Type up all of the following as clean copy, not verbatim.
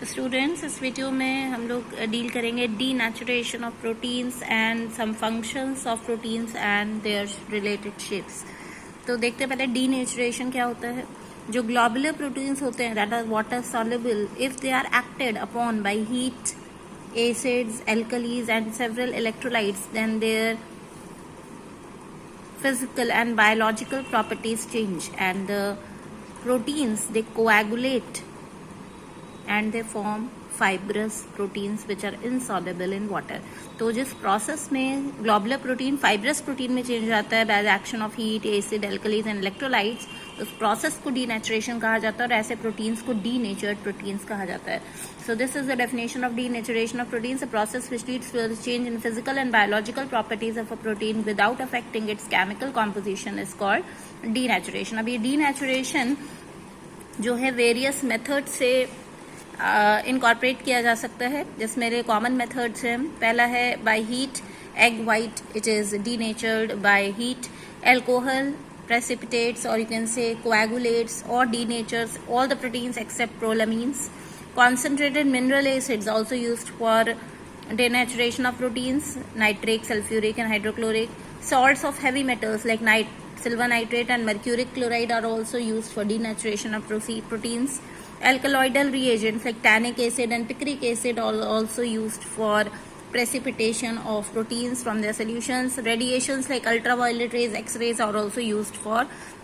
Students, इस video में हम लोग डील करेंगे denaturation of proteins and some functions of proteins and their related shapes. तो देखते पहले डीनेचुरेशन क्या होता है। जो ग्लोबुलर प्रोटीन्स होते हैं that are water soluble, if they are acted upon by heat, acids, alkalis and several electrolytes, then their physical and biological properties change and the proteins they coagulate and they form fibrous proteins which are insoluble in water. तो जिस process में globular protein fibrous protein में change जाता है by the action of heat, acid, alkalis and electrolytes, उस process को denaturation कहा जाता है और ऐसे प्रोटीन्स को डीनेचर्ड प्रोटीन्स कहा जाता है. So this is the definition of denaturation of proteins, a process which leads to a change in physical and biological properties of a protein without affecting its chemical composition is called denaturation. अब ये denaturation जो है various method से incorporate किया जा सकता है, जिसमें कॉमन मेथड्स हैं. पहला है by heat, egg white it is denatured by heat. Alcohol precipitates or you can say coagulates or denatures all the proteins except prolamines. Concentrated mineral acids also used for denaturation of proteins, nitric, sulfuric and hydrochloric. Salts of heavy metals like silver nitrate and mercuric chloride are also used for denaturation of proteins. Alkaloidal reagents like tannic acid and picric acid are also used for precipitation of proteins from their solutions. Radiations like ultraviolet rays, X-rays are also used for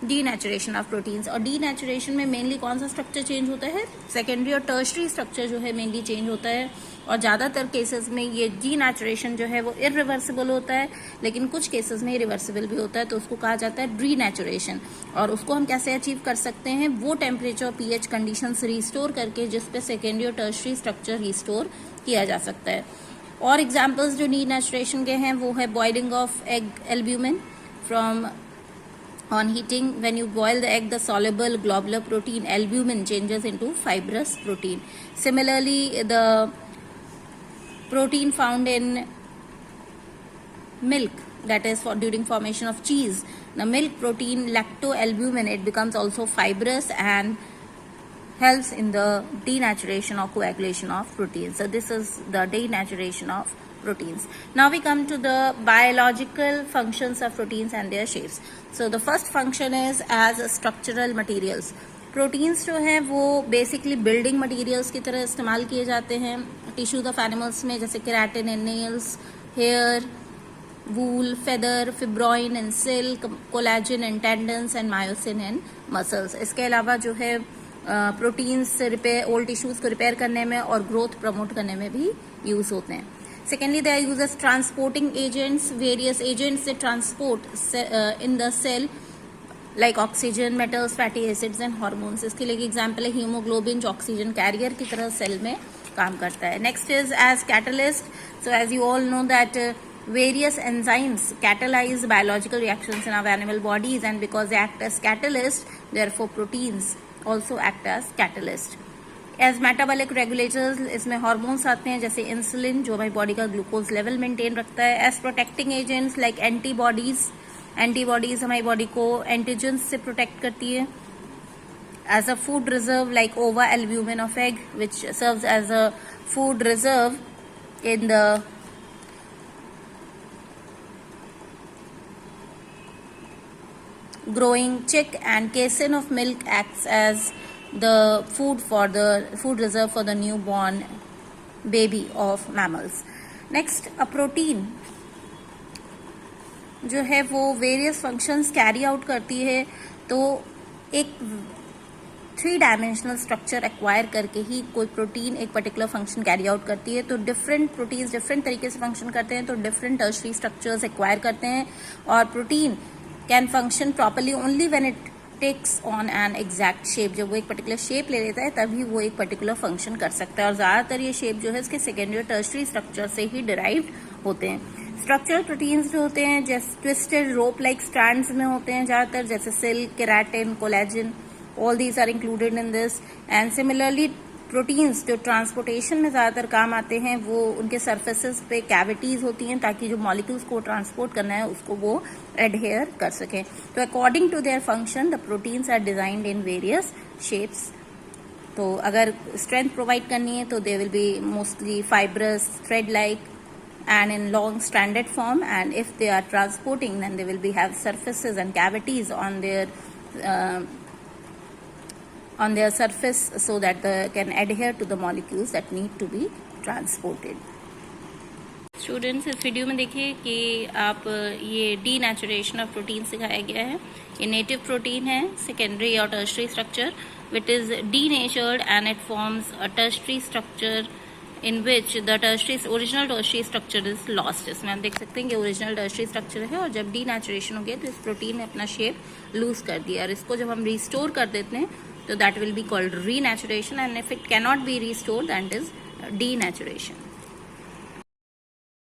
denaturation of proteins. और denaturation में mainly कौन सा structure change होता है? Secondary और tertiary structure जो है mainly change होता है. और ज़्यादातर केसेस में ये denaturation जो है वो irreversible होता है, लेकिन कुछ केसेस में irreversible भी होता है, तो उसको कहा जाता है denaturation. और उसको हम कैसे अचीव कर सकते हैं? वो टेम्परेचर pH कंडीशंस रिस्टोर करके जिसपे सेकेंडरी और टर्शरी स्ट्रक्चर रिस्टोर किया जा सकता है. और एग्जाम्पल्स जो डीनेचुरेशन के हैं वो है boiling of egg albumin from on heating. When you boil the egg, the soluble globular protein albumin changes into fibrous protein. Similarly, the protein found in milk, that is for during formation of cheese, the milk protein lactoalbumin, it becomes also fibrous and helps in the denaturation or coagulation of proteins. So this is the denaturation of proteins. Now we come to the biological functions of proteins and their shapes. So the first function is as structural materials. Proteins जो हैं वो basically building materials की तरह इस्तेमाल किए जाते हैं tissues of animals में, जैसे keratin in nails, hair, wool, feather, fibroin and silk, collagen and tendons and myosin and muscles. इसके अलावा जो है प्रोटीन्स रिपेयर ओल्ड टिश्यूज को रिपेयर करने में और ग्रोथ प्रमोट करने में भी यूज होते हैं. Secondly they are use as transporting agents. Various agents से transport in the cell like oxygen, metals, fatty acids and hormones. इसके लिए एग्जाम्पल है हीमोग्लोबिन, जो ऑक्सीजन कैरियर की तरह सेल में काम करता है. Next is as catalyst. So as you all know that various enzymes catalyze biological reactions in our animal bodies, and because they act as catalyst, therefore proteins also act as catalyst. As metabolic regulators, इसमें hormones आते हैं जैसे insulin, जो हमारी body का glucose level maintain रखता है. As protecting agents like antibodies, antibodies हमारी बॉडी को एंटीजेंस से प्रोटेक्ट करती है. As a food reserve like ova albumin of egg, which serves as a food reserve in the growing chick, and casein of milk acts as the food reserve for the newborn baby of mammals. Next, a protein जो है वो various functions carry out करती है. तो एक 3 dimensional structure acquire करके ही कोई protein एक पर्टिकुलर फंक्शन कैरी आउट करती है. तो डिफरेंट प्रोटीन्स डिफरेंट तरीके से फंक्शन करते हैं, तो डिफरेंट टर्शरी स्ट्रक्चर्स एक्वायर करते हैं. और protein can function properly only when it takes on an exact shape. जब वो एक पर्टिकुलर शेप ले लेता है तभी वो एक पर्टिकुलर फंक्शन कर सकता है. और ज्यादातर ये शेप जो है इसके सेकेंडरी और टर्शरी स्ट्रक्चर से ही डिराइव्ड होते हैं. स्ट्रक्चरल प्रोटीन्स जो होते हैं जैसे ट्विस्टेड रोप लाइक स्ट्रैंड्स में होते हैं ज्यादातर, जैसे silk, keratin, collagen, all these are included in this. And similarly proteins जो ट्रांसपोर्टेशन में ज़्यादातर काम आते हैं वो उनके सरफेसेस पे कैविटीज़ होती हैं ताकि जो मॉलिक्यूल्स को ट्रांसपोर्ट करना है उसको वो एडहेयर कर सकें. तो according to their function the proteins are designed in various shapes. तो अगर स्ट्रेंथ प्रोवाइड करनी है तो they will be mostly fibrous, thread like and in long stranded form, and if they are transporting then they will be have surfaces and cavities on their surface so that they can adhere to the molecules that need to be transported. Students इस video में देखिए कि आप ये denaturation of protein सिखाया गया है. ये नेटिव प्रोटीन है, सेकेंडरी और tertiary structure which is denatured and it forms a tertiary structure in which the original tertiary structure is lost. इसमें आप देख सकते हैं कि ओरिजिनल टर्शरी स्ट्रक्चर है और जब डीनेचुरेशन हो गया तो इस प्रोटीन ने अपना शेप लूज कर दिया और इसको जब हम रिस्टोर कर देते हैं तो that will be called renaturation, and if it cannot be restored that is denaturation.